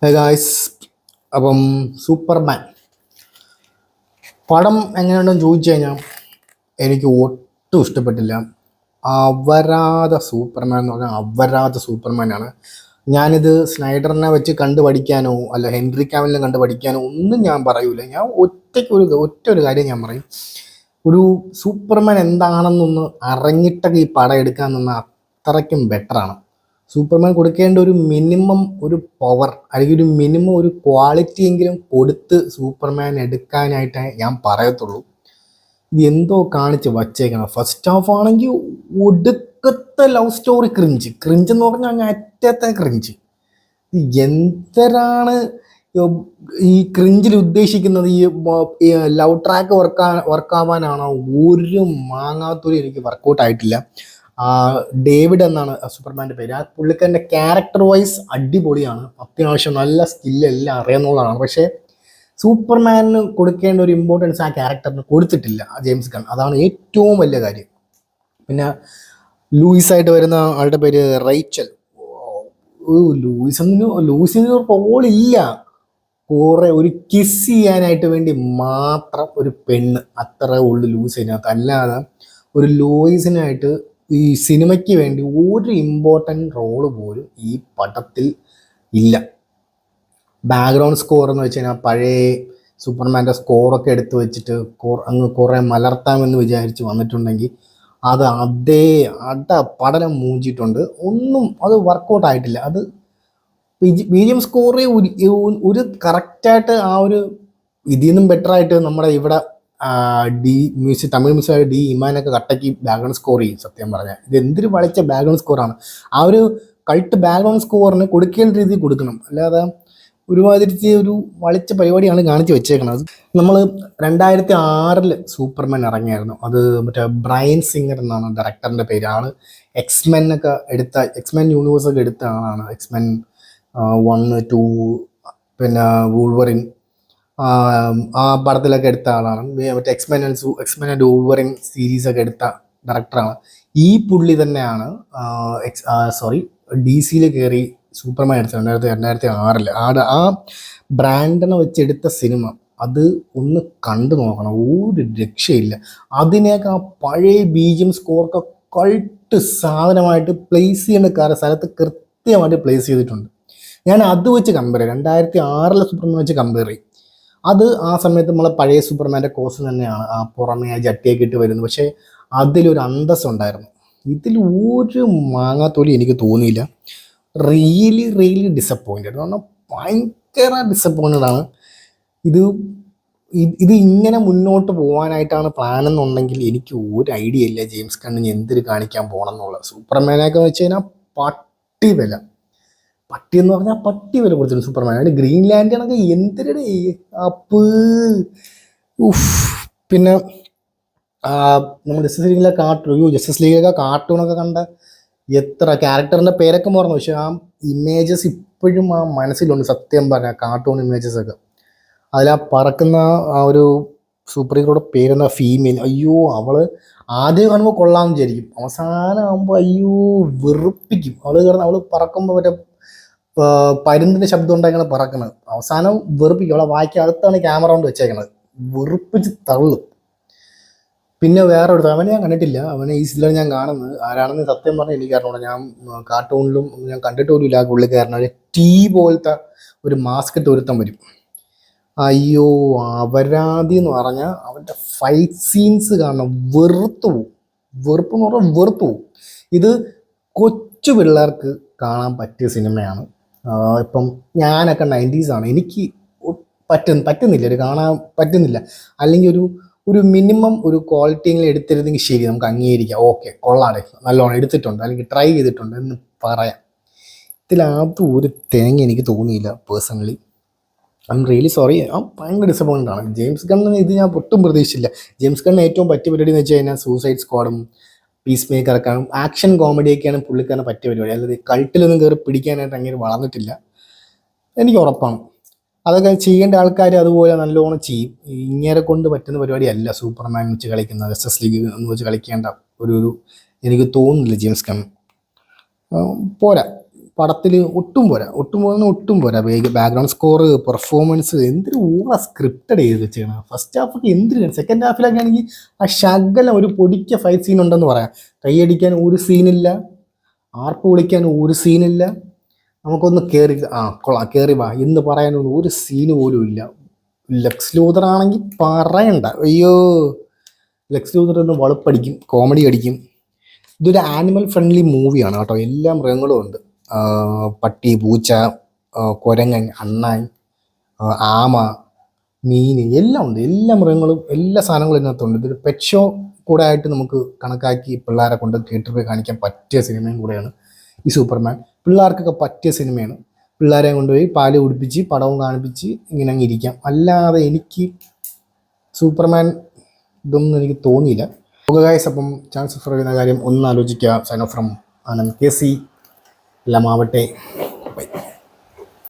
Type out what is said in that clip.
Guys, അപ്പം Superman പടം എങ്ങനെയുണ്ടെന്ന് ചോദിച്ചു കഴിഞ്ഞാൽ എനിക്ക് ഒട്ടും ഇഷ്ടപ്പെട്ടില്ല. അപരാധ സൂപ്പർമാൻ എന്ന് പറഞ്ഞാൽ അപരാധ സൂപ്പർമാനാണ്. ഞാനിത് സ്നൈഡറിനെ വെച്ച് കണ്ടു പഠിക്കാനോ അല്ല ഹെൻറി കാവിലിനെ കണ്ടു പഠിക്കാനോ ഒന്നും ഞാൻ പറയൂല. ഞാൻ ഒറ്റ ഒരു കാര്യം ഞാൻ പറയും. ഒരു സൂപ്പർമാൻ എന്താണെന്നൊന്ന് അറിഞ്ഞിട്ടൊക്കെ ഈ പടം എടുക്കാൻ നിന്ന അത്രയ്ക്കും ബെറ്ററാണ്. സൂപ്പർമാൻ കൊടുക്കേണ്ട ഒരു മിനിമം ഒരു പവർ അല്ലെങ്കിൽ ഒരു മിനിമം ഒരു ക്വാളിറ്റി എങ്കിലും കൊടുത്ത് സൂപ്പർമാൻ എടുക്കാനായിട്ടേ ഞാൻ പറയത്തുള്ളൂ. ഇത് എന്തോ കാണിച്ച് വച്ചേക്കണം. ഫസ്റ്റ് ഹാഫ് ആണെങ്കിൽ ഒടുക്കത്തെ ലവ് സ്റ്റോറി ക്രിഞ്ച് എന്ന് പറഞ്ഞാൽ ഞാൻ അറ്റത്തെ ക്രിഞ്ച്. എന്തരാണ് ഈ ക്രിഞ്ചിൽ ഉദ്ദേശിക്കുന്നത്? ഈ ലവ് ട്രാക്ക് വർക്കാവാനാണോ? ഒരു മാങ്ങാത്തൊരു എനിക്ക് വർക്കൗട്ട് ആയിട്ടില്ല. ഡേവിഡ് എന്നാണ് സൂപ്പർമാൻ്റെ പേര്. ആ പുള്ളിക്കാരൻ്റെ ക്യാരക്ടർ വൈസ് അടിപൊളിയാണ്, അത്യാവശ്യം നല്ല സ്കില്ലെല്ലാം അറിയാവുന്നതാണ്. പക്ഷേ സൂപ്പർമാനിന് കൊടുക്കേണ്ട ഒരു ഇമ്പോർട്ടൻസ് ആ ക്യാരക്ടറിന് കൊടുത്തിട്ടില്ല ജെയിംസ് ഗൺ. അതാണ് ഏറ്റവും വലിയ കാര്യം. പിന്നെ ലൂയിസായിട്ട് വരുന്ന ആളുടെ പേര് റൈച്ചൽ. ലൂയിസിന് റോളില്ല. ഒരു കിസ് ചെയ്യാനായിട്ട് വേണ്ടി മാത്രം ഒരു പെണ്ണ്, അത്രേ ഉള്ളു ലൂയിസിനകത്ത്. അല്ലാതെ ഒരു ലൂയിസിനായിട്ട് ഈ സിനിമയ്ക്ക് വേണ്ടി ഒരു ഇമ്പോർട്ടൻ്റ് റോള് പോലും ഈ പടത്തിൽ ഇല്ല. ബാക്ക്ഗ്രൗണ്ട് സ്കോർ എന്ന് വെച്ച് കഴിഞ്ഞാൽ പഴയ സൂപ്പർമാൻ്റെ സ്കോറൊക്കെ എടുത്തു വെച്ചിട്ട് അങ്ങ് കുറേ മലർത്താമെന്ന് വിചാരിച്ച് വന്നിട്ടുണ്ടെങ്കിൽ അത് പടലം മൂഞ്ചിയിട്ടുണ്ട്. ഒന്നും അത് വർക്കൗട്ട് ആയിട്ടില്ല. അത് BGM സ്കോറേ ഒരു കറക്റ്റായിട്ട് ആ ഒരു ഇതിൽ നിന്നും ബെറ്ററായിട്ട് നമ്മുടെ ഇവിടെ തമിഴ് മ്യൂസിക് ഡി ഇമാനൊക്കെ കട്ടയ്ക്ക് ബാക്ക്ഗ്രൗണ്ട് സ്കോർ ചെയ്യും. സത്യം പറഞ്ഞാൽ ഇത് എന്തൊരു വളിച്ച ബാക്ക്ഗ്രൗണ്ട് സ്കോറാണ്. ആ ഒരു കൾട്ട് ബാക്ക്ഗ്രൗണ്ട് സ്കോറിന് കൊടുക്കേണ്ട രീതിയിൽ കൊടുക്കണം. അല്ലാതെ ഒരുമാതിരി ഒരു വളിച്ച പരിപാടിയാണ് കാണിച്ച് വെച്ചേക്കണത്. നമ്മൾ 2006 സൂപ്പർമാൻ ഇറങ്ങിയായിരുന്നു. അത് മറ്റേ ബ്രയൻ സിംഗർ എന്നാണ് ഡയറക്ടറിൻ്റെ പേര്. ആള് എക്സ്മെൻ യൂണിവേഴ്സൊക്കെ എടുത്ത ആളാണ്. എക്സ്മെൻ 1, 2 പിന്നെ വൂൾവറിൻ ആ പടത്തിലൊക്കെ എടുത്ത ആളാണ്. മറ്റേ എക്സ്മെൻ ആൻഡ് വൂൾവറിൻ സീരീസൊക്കെ എടുത്ത ഡയറക്ടറാണ്. ഈ പുള്ളി തന്നെയാണ് DC കയറി സൂപ്പർമാൻ എടുത്തത് 2006. ആ ബ്രാൻഡിനെ വെച്ചെടുത്ത സിനിമ അത് ഒന്ന് കണ്ടു നോക്കണം, ഒരു രക്ഷയില്ല. അതിനേക്കാൾ പഴയ BGM സ്കോർക്ക് കൾട്ട് സാധനമായിട്ട് പ്ലേസ് ചെയ്യേണ്ട സ്ഥലത്ത് കൃത്യമായിട്ട് പ്ലേസ് ചെയ്തിട്ടുണ്ട്. ഞാൻ അത് വെച്ച് കമ്പയർ ചെയ്യും, 2006 സൂപ്പർമാൻ വെച്ച് കമ്പയർ ചെയ്യും. അത് ആ സമയത്ത് നമ്മളെ പഴയ സൂപ്പർമാൻ്റെ കോസ്റ്റ് തന്നെയാണ്. ആ പുറമെ ആ ജട്ടിയൊക്കെ ഇട്ട് വരുന്നത്. പക്ഷേ അതിലൊരു അന്തസ് ഉണ്ടായിരുന്നു. ഇതിൽ ഒരു മാങ്ങാത്തൊലി എനിക്ക് തോന്നിയില്ല. Really disappointed. കാരണം ഭയങ്കര ഡിസപ്പോയിൻറ്റഡ് ആണ്. ഇത് ഇങ്ങനെ മുന്നോട്ട് പോകാനായിട്ടാണ് പ്ലാൻ എന്നുണ്ടെങ്കിൽ എനിക്ക് ഒരു ഐഡിയ ഇല്ല ജെയിംസ് ഗണ്ണിന് എന്തിന് കാണിക്കാൻ പോകണം എന്നുള്ളത്. സൂപ്പർമാനൊക്കെ വെച്ച് കഴിഞ്ഞാൽ പട്ടി എന്ന് പറഞ്ഞാൽ പട്ടി വില കൊടുത്തിട്ടുണ്ട് സൂപ്പർമാൻ. അതിൻ്റെ ഗ്രീൻ ലാൻഡിനൊക്കെ എന്തിനടെ അപ്പ്. പിന്നെ നമ്മൾ ജസ്റ്റിസ് ലീഗൊക്കെ കാർട്ടൂണൊക്കെ കണ്ട എത്ര ക്യാരക്ടറിൻ്റെ പേരൊക്കെ മറന്നു. പക്ഷെ ആ ഇമേജസ് ഇപ്പോഴും ആ മനസ്സിലുണ്ട്. സത്യം പറഞ്ഞാൽ കാർട്ടൂൺ ഇമേജസൊക്കെ അതിലാ പറക്കുന്ന ആ ഒരു സൂപ്പർ ഹീറോയുടെ പേരെന്താ, ഫീമെയിൽ. അയ്യോ, അവള് ആദ്യം കാണുമ്പോൾ കൊള്ളാമെന്ന് വിചാരിക്കും, അവസാനം ആകുമ്പോൾ അയ്യോ വെറുപ്പിക്കും. അവള് പറക്കുമ്പോൾ മറ്റേ പരുന്തിൻ്റെ ശബ്ദം ഉണ്ടായിങ്ങനെ പറക്കണത്. അവസാനം വെറുപ്പിക്കും. അവളെ വായിക്ക് അടുത്താണ് ക്യാമറ കൊണ്ട് വെച്ചേക്കണത്. വെറുപ്പിച്ച് തള്ളും. പിന്നെ വേറൊരു അവനെ ഞാൻ കണ്ടിട്ടില്ല. അവനെ ഈ സീസണിൽ ഞാൻ കാണുന്നത് ആരാണെന്ന് സത്യം പറഞ്ഞാൽ എനിക്ക് അറിഞ്ഞൂടാ. ഞാൻ കാർട്ടൂണിലും ഞാൻ കണ്ടിട്ട് പോലും ഇല്ല. പുള്ളിക്കാരൻ ഒരു പോലത്തെ ഒരു മാസ്ക് ഇട്ട് ഒരുത്തം വരും. അയ്യോ, അപരാധി എന്ന് പറഞ്ഞാൽ അവൻ്റെ ഫൈറ്റ് സീൻസ് കാണണം, വെറുപ്പ് എന്ന് പറഞ്ഞാൽ വെറുത്തു പോവും. ഇത് കൊച്ചു പിള്ളേർക്ക് കാണാൻ പറ്റിയ സിനിമയാണ്. ഇപ്പം ഞാനൊക്കെ 90s ആണ്, എനിക്ക് പറ്റുന്നില്ല, ഒരു കാണാൻ പറ്റുന്നില്ല. അല്ലെങ്കിൽ ഒരു മിനിമം ഒരു ക്വാളിറ്റിയെങ്കിലും എടുത്തിരുന്നെങ്കിൽ ശരി, നമുക്ക് അംഗീകരിക്കാം. ഓക്കെ, കൊള്ളാടെ, നല്ലോണം എടുത്തിട്ടുണ്ട് അല്ലെങ്കിൽ ട്രൈ ചെയ്തിട്ടുണ്ട് എന്ന് പറയാം. ഇതിനകത്ത് ഒരു തേങ്ങ എനിക്ക് തോന്നിയില്ല personally. I am really sorry. ഭയങ്കര ഡിസപ്പോയിൻ്റ് ആണ്. ജെയിംസ് ഗണ്ണിന് ഇത് ഞാൻ ഒട്ടും പ്രതീക്ഷിച്ചില്ല. ജെയിംസ് ഗണ്ണിന് ഏറ്റവും പറ്റിയ പരിപാടി എന്ന് വെച്ച് കഴിഞ്ഞാൽ സൂസൈഡ് സ്ക്വാഡും പീസ് മേക്കറൊക്കെയാണ്, ആക്ഷൻ കോമഡിയൊക്കെയാണ് പുള്ളിക്കാരന് പറ്റിയ പരിപാടി. അല്ലാതെ കൾട്ടിലൊന്നും കയറി പിടിക്കാനായിട്ട് അങ്ങനെ വളർന്നിട്ടില്ല, എനിക്ക് ഉറപ്പാണ്. അതൊക്കെ ചെയ്യേണ്ട ആൾക്കാർ അതുപോലെ നല്ലോണം ചെയ്യും. ഇങ്ങനെ കൊണ്ട് പറ്റുന്ന പരിപാടിയല്ല സൂപ്പർമാൻ വെച്ച് കളിക്കുന്നത്, ജസ്റ്റിസ് ലീഗ് എന്ന് വെച്ച് കളിക്കേണ്ട ഒരു എനിക്ക് തോന്നുന്നില്ല ജെയിംസ് ഗൺ. പോരാ, പടത്തിൽ ഒട്ടും പോരാ ബാക്ക്ഗ്രൗണ്ട് സ്കോർ, പെർഫോമൻസ് എന്തൊരു ഊള സ്ക്രിപ്റ്റഡ് ചെയ്ത് വെച്ചാണ്. ഫസ്റ്റ് ഹാഫൊക്കെ എന്തിനാണ്, സെക്കൻഡ് ഹാഫിലൊക്കെ ആണെങ്കിൽ ആ ശകലം ഒരു പൊടിക്ക ഫൈറ്റ് സീൻ ഉണ്ടെന്ന് പറയാം. കൈയടിക്കാൻ ഒരു സീനില്ല, ആർപ്പ് വിളിക്കാൻ ഒരു സീനില്ല, നമുക്കൊന്ന് കയറി കൊള്ളാം കയറി വാ എന്ന് പറയാനൊന്നും ഒരു സീന് പോലും ഇല്ല. ലെക്സ് ലൂഥർ ആണെങ്കിൽ പറയണ്ട, അയ്യോ ലെക്സ് ലൂഥർ ഒന്ന് വളുപ്പടിക്കും, കോമഡി അടിക്കും. ഇതൊരു ആനിമൽ ഫ്രണ്ട്ലി മൂവിയാണ് കേട്ടോ. എല്ലാ മൃഗങ്ങളും ഉണ്ട്, പട്ടി, പൂച്ച, കുരങ്ങൻ, അണ്ണാൻ, ആമ, മീൻ എല്ലാം ഉണ്ട്. എല്ലാ മൃഗങ്ങളും എല്ലാ സാധനങ്ങളും ഇതിനകത്തുണ്ട്. ഇതൊരു പെറ്റ് ഷോ കൂടെ ആയിട്ട് നമുക്ക് കണക്കാക്കി പിള്ളേരെ കൊണ്ട് തിയേറ്ററിൽ പോയി കാണിക്കാൻ പറ്റിയ സിനിമയും കൂടെയാണ് ഈ സൂപ്പർമാൻ. പിള്ളേർക്കൊക്കെ പറ്റിയ സിനിമയാണ്. പിള്ളേരെ കൊണ്ടുപോയി പാല് കുടിപ്പിച്ച് പടവും കാണിപ്പിച്ച് ഇങ്ങനെ അങ്ങ് ഇരിക്കാം. അല്ലാതെ എനിക്ക് സൂപ്പർമാൻ ഇതൊന്നും എനിക്ക് തോന്നിയില്ല. ഗൈസ്, അപ്പം ചാൻസ് ഓഫ് പറയുന്ന കാര്യം ഒന്ന് ആലോചിക്കുക. Sign off from Anand KC. എല്ലാം ആവട്ടെ.